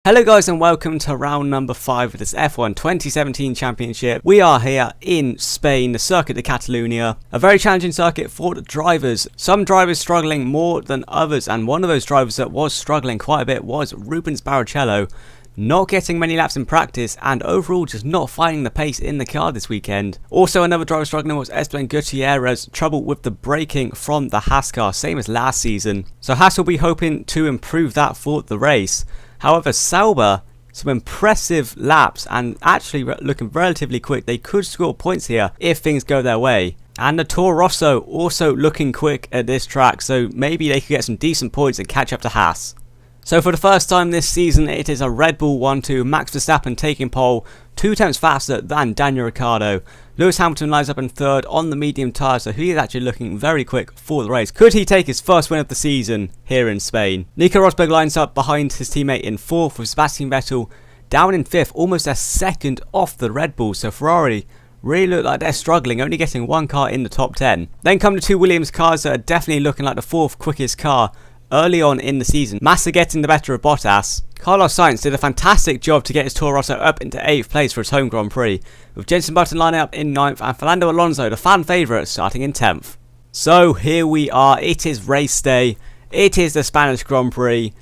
Hello guys and welcome to round number 5 of this F1 2017 Championship. We are here in Spain, the Circuit de Catalunya. A very challenging circuit for the drivers. Some drivers struggling more than others, and one of those drivers that was struggling quite a bit was Rubens Barrichello. Not getting many laps in practice and overall just not finding the pace in the car this weekend. Also another driver struggling was Esteban Gutierrez, trouble with the braking from the Haas car, same as last season. So Haas will be hoping to improve that for the race. However, Sauber, some impressive laps and actually looking relatively quick. They could score points here if things go their way. And the Toro Rosso also looking quick at this track, so maybe they could get some decent points and catch up to Haas. So for the first time this season, it is a Red Bull 1-2, Max Verstappen taking pole, 2 tenths faster than Daniel Ricciardo. Lewis Hamilton lines up in third on the medium tyre, so he is actually looking very quick for the race. Could he take his first win of the season here in Spain? Nico Rosberg lines up behind his teammate in fourth, with Sebastian Vettel down in fifth, almost a second off the Red Bull. So Ferrari really look like they're struggling, only getting one car in the top 10. Then come the two Williams cars that are definitely looking like the fourth quickest car early on in the season. Massa getting the better of Bottas. Carlos Sainz did a fantastic job to get his Toro Rosso up into 8th place for his home Grand Prix, with Jenson Button lining up in 9th and Fernando Alonso, the fan favourite, starting in 10th. So here we are, it is race day, it is the Spanish Grand Prix.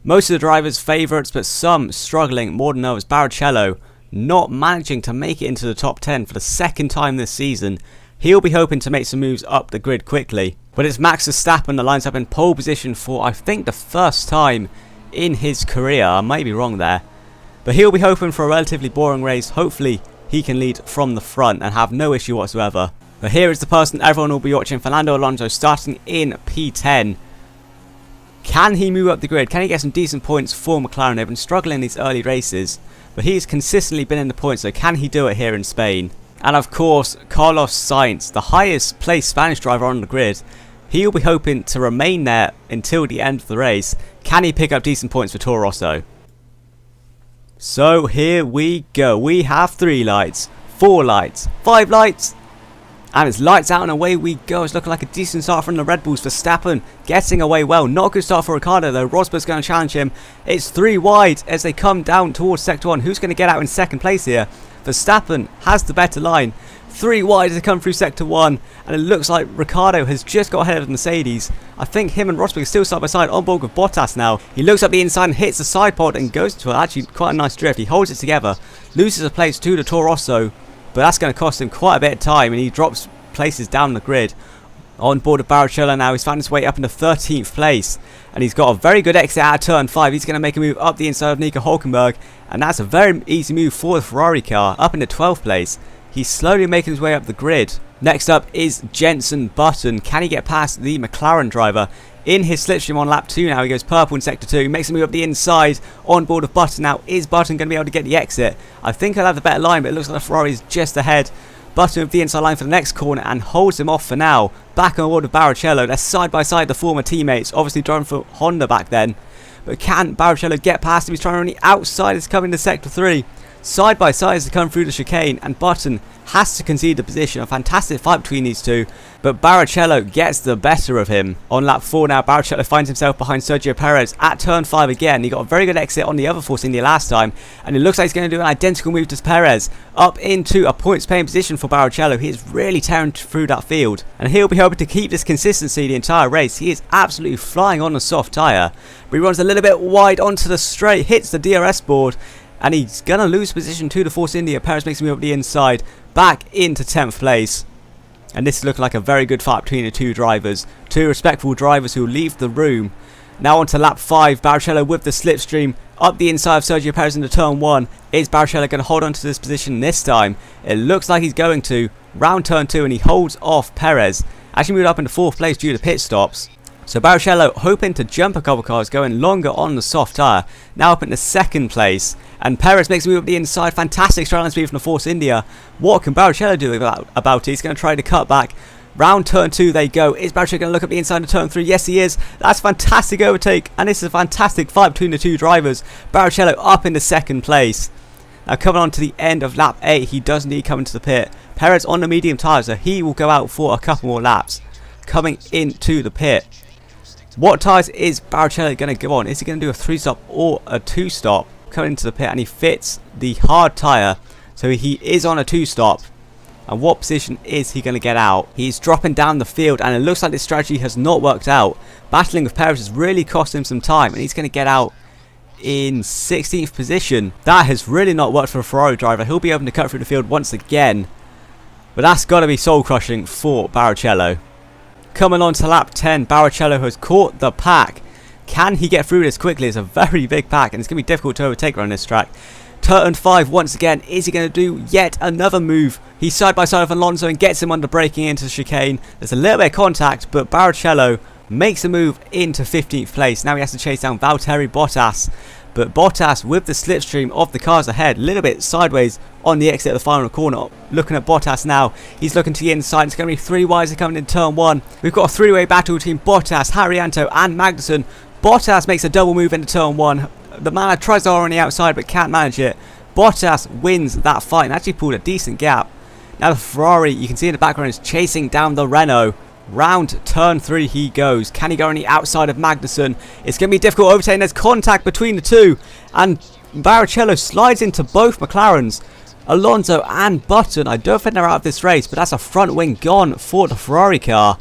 Most of the drivers favourites, but some struggling more than others. Barrichello not managing to make it into the top 10 for the second time this season. He'll be hoping to make some moves up the grid quickly. But it's Max Verstappen that lines up in pole position for, I think, the first time in his career. I might be wrong there. But he'll be hoping for a relatively boring race. Hopefully he can lead from the front and have no issue whatsoever. But here is the person everyone will be watching, Fernando Alonso, starting in P10. Can he move up the grid? Can he get some decent points for McLaren? They've been struggling in these early races, but he's consistently been in the points, so can he do it here in Spain? And of course, Carlos Sainz, the highest placed Spanish driver on the grid. He'll be hoping to remain there until the end of the race. Can he pick up decent points for Toro Rosso? So here we go. We have 3 lights, 4 lights, 5 lights. And it's lights out and away we go. It's looking like a decent start from the Red Bulls. Verstappen getting away well. Not a good start for Ricciardo though. Rosberg's going to challenge him. It's 3 wide as they come down towards sector 1. Who's going to get out in second place here? Verstappen has the better line. 3 wide as they come through sector 1. And it looks like Ricciardo has just got ahead of Mercedes. I think him and Rosberg are still side by side on board with Bottas now. He looks up the inside and hits the side pod and goes to actually quite a nice drift. He holds it together. Loses a place to the Toro Rosso. But that's going to cost him quite a bit of time, and he drops places down the grid. On board of Barrichello now, he's found his way up into 13th place, and he's got a very good exit out of turn 5. He's going to make a move up the inside of Nico Hülkenberg, and that's a very easy move for the Ferrari car, up into 12th place. He's slowly making his way up the grid. Next up is Jenson Button. Can he get past the McLaren driver? In his slipstream on lap 2 now, he goes purple in sector 2, makes a move up the inside on board of Button. Now, is Button going to be able to get the exit? I think he'll have the better line, but it looks like the Ferrari is just ahead. Button with the inside line for the next corner and holds him off for now. Back on board of Barrichello. They're side by side, the former teammates, obviously driving for Honda back then. But can Barrichello get past him? He's trying to run the outside, it's coming to sector 3. Side by side as they come through the chicane, and Button has to concede the position. A fantastic fight between these two, but Barrichello gets the better of him. On lap 4 now, Barrichello finds himself behind Sergio Perez at turn 5 again. He got a very good exit on the other Force India last time, and it looks like he's going to do an identical move to Perez up into a points paying position for Barrichello. He is really tearing through that field, and he'll be hoping to keep this consistency the entire race. He is absolutely flying on the soft tyre, but he runs a little bit wide onto the straight, hits the DRS board, and he's going to lose position to the Force India. Perez makes a move up the inside, back into 10th place. And this is looking like a very good fight between the two drivers. Two respectful drivers who leave the room. Now on to lap 5. Barrichello with the slipstream up the inside of Sergio Perez into turn 1. Is Barrichello going to hold on to this position this time? It looks like he's going to. Round turn 2, and he holds off Perez. Actually moved up into 4th place due to pit stops. So Barrichello hoping to jump a couple cars, going longer on the soft tyre. Now up into 2nd place. And Perez makes a move up the inside. Fantastic straight line speed from the Force India. What can Barrichello do about it? He's going to try to cut back. Round turn 2 they go. Is Barrichello going to look up the inside of turn 3? Yes, he is. That's a fantastic overtake. And this is a fantastic fight between the two drivers. Barrichello up into 2nd place. Now coming on to the end of lap 8, he does need to come into the pit. Perez on the medium tyre, so he will go out for a couple more laps. Coming into the pit. What tyres is Barrichello going to go on? Is he going to do a 3-stop or a 2-stop? coming into the pit, and he fits the hard tyre, so he is on a 2-stop. And what position is he going to get out? He's dropping down the field, and it looks like this strategy has not worked out. Battling with Perez has really cost him some time, and he's going to get out in 16th position. That has really not worked for a Ferrari driver. He'll be able to cut through the field once again, but that's got to be soul crushing for Barrichello. Coming on to lap 10, Barrichello has caught the pack. Can he get through this quickly? It's a very big pack, and it's going to be difficult to overtake on this track. Turn 5 once again. Is he going to do yet another move? He's side by side with Alonso and gets him under braking into the chicane. There's a little bit of contact, but Barrichello makes a move into 15th place. Now he has to chase down Valtteri Bottas, but Bottas, with the slipstream of the cars ahead, a little bit sideways on the exit of the final corner. Looking at Bottas now, he's looking to the inside. It's going to be 3 wides coming in turn 1. We've got a 3-way battle between Bottas, Haryanto and Magnussen. Bottas makes a double move into turn 1. The man tries to on the outside but can't manage it. Bottas wins that fight and actually pulled a decent gap. Now the Ferrari, you can see in the background, is chasing down the Renault. Round turn 3 he goes. Can he go on the outside of Magnussen? It's going to be difficult overtaking. There's contact between the two, and Barrichello slides into both McLarens, Alonso and Button. I don't think they're out of this race, but that's a front wing gone for the Ferrari car.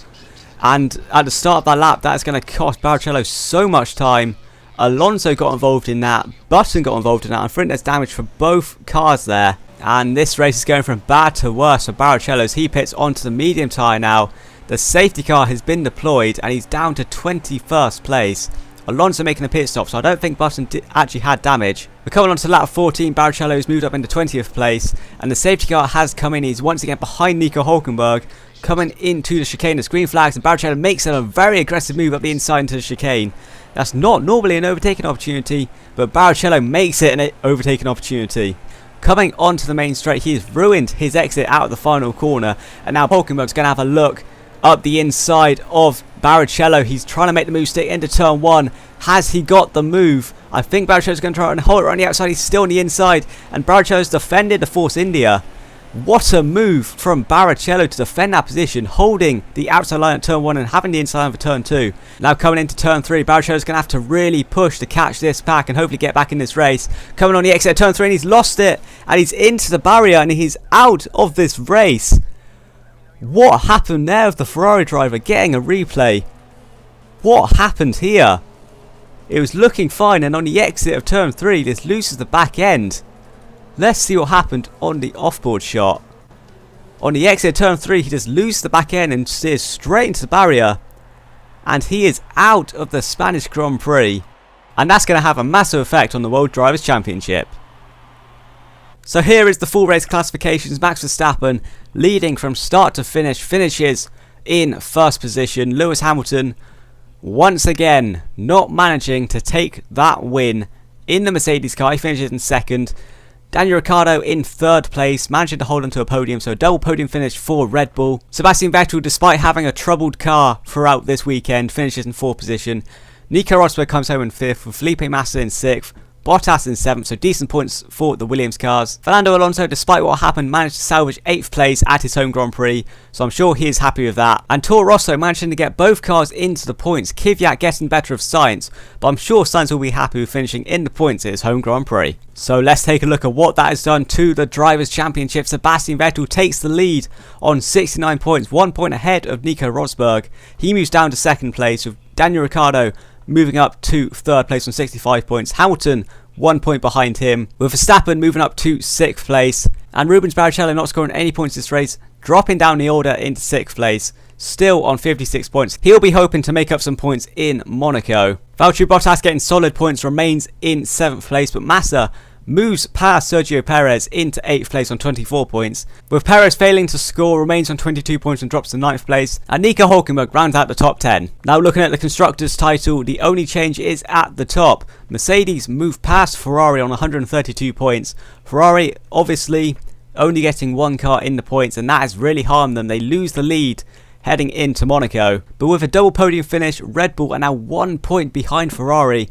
And at the start of that lap, that is going to cost Barrichello so much time. Alonso got involved in that, Button got involved in that, and I think there's damage for both cars there. And this race is going from bad to worse for Barrichello's. He pits onto the medium tyre now. The safety car has been deployed, and he's down to 21st place. Alonso making a pit stop, so I don't think Button actually had damage. We're coming on to lap 14. Barrichello has moved up into 20th place, and the safety car has come in. He's once again behind Nico Hülkenberg, coming into the chicane. There's green flags, and Barrichello makes a very aggressive move up the inside into the chicane. That's not normally an overtaking opportunity, but Barrichello makes it an overtaking opportunity. Coming onto the main straight, he has ruined his exit out of the final corner, and now Hülkenberg's going to have a look up the inside of Barrichello. He's trying to make the move stick into turn 1. Has he got the move? I think Barrichello's going to try and hold it on the outside. He's still on the inside, and Barrichello's defended the Force India. What a move from Barrichello to defend that position, holding the outside line at turn 1 and having the inside line for turn 2. Now coming into turn 3, Barrichello's going to have to really push to catch this pack and hopefully get back in this race. Coming on the exit at turn 3, and he's lost it, and he's into the barrier, and he's out of this race. What happened there with the Ferrari driver getting a replay? What happened here? It was looking fine, and on the exit of turn 3, this loses the back end. Let's see what happened on the offboard shot. On the exit of turn 3, he just loses the back end and steers straight into the barrier. And he is out of the Spanish Grand Prix. And that's going to have a massive effect on the World Drivers' Championship. So here is the full race classifications. Max Verstappen leading from start to finish, finishes in first position. Lewis Hamilton once again not managing to take that win in the Mercedes car. He finishes in second. Daniel Ricciardo in third place, managing to hold onto a podium, so a double podium finish for Red Bull. Sebastian Vettel, despite having a troubled car throughout this weekend, finishes in fourth position. Nico Rosberg comes home in fifth, with Felipe Massa in sixth. Bottas in 7th, so decent points for the Williams cars. Fernando Alonso, despite what happened, managed to salvage 8th place at his home Grand Prix, so I'm sure he is happy with that. And Toro Rosso managing to get both cars into the points, Kvyat getting better of Sainz, but I'm sure Sainz will be happy with finishing in the points at his home Grand Prix. So let's take a look at what that has done to the Drivers' Championship. Sebastian Vettel takes the lead on 69 points, 1 point ahead of Nico Rosberg. He moves down to 2nd place, with Daniel Ricciardo moving up to 3rd place on 65 points. Hamilton 1 point behind him, with Verstappen moving up to 6th place, and Rubens Barrichello not scoring any points this race, dropping down the order into 6th place, still on 56 points. He'll be hoping to make up some points in Monaco. Valtteri Bottas getting solid points, remains in 7th place, but Massa moves past Sergio Perez into 8th place on 24 points. With Perez failing to score, remains on 22 points and drops to 9th place. And Nico Hülkenberg rounds out the top 10. Now looking at the Constructors' title, the only change is at the top. Mercedes move past Ferrari on 132 points. Ferrari obviously only getting 1 car in the points, and that has really harmed them. They lose the lead heading into Monaco. But with a double podium finish, Red Bull are now 1 point behind Ferrari,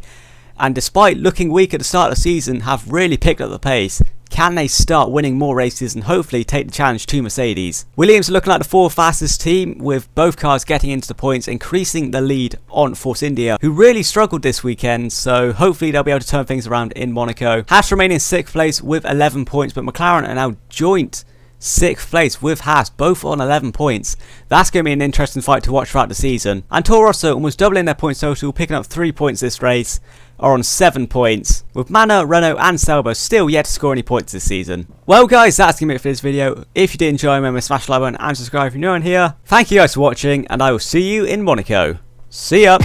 and despite looking weak at the start of the season, have really picked up the pace. Can they start winning more races and hopefully take the challenge to Mercedes? Williams are looking like the fourth fastest team, with both cars getting into the points, increasing the lead on Force India, who really struggled this weekend, so hopefully they'll be able to turn things around in Monaco. Haas remain in 6th place with 11 points, but McLaren are now joint 6th place with Haas, both on 11 points. That's going to be an interesting fight to watch throughout the season. And Toro Rosso, almost doubling their points total, picking up 3 points this race, are on 7 points, with Manor, Renault and Selbo still yet to score any points this season. Well guys, that's going to be it for this video. If you did enjoy, remember to smash the like button and subscribe if you're new on here. Thank you guys for watching, and I will see you in Monaco. See ya!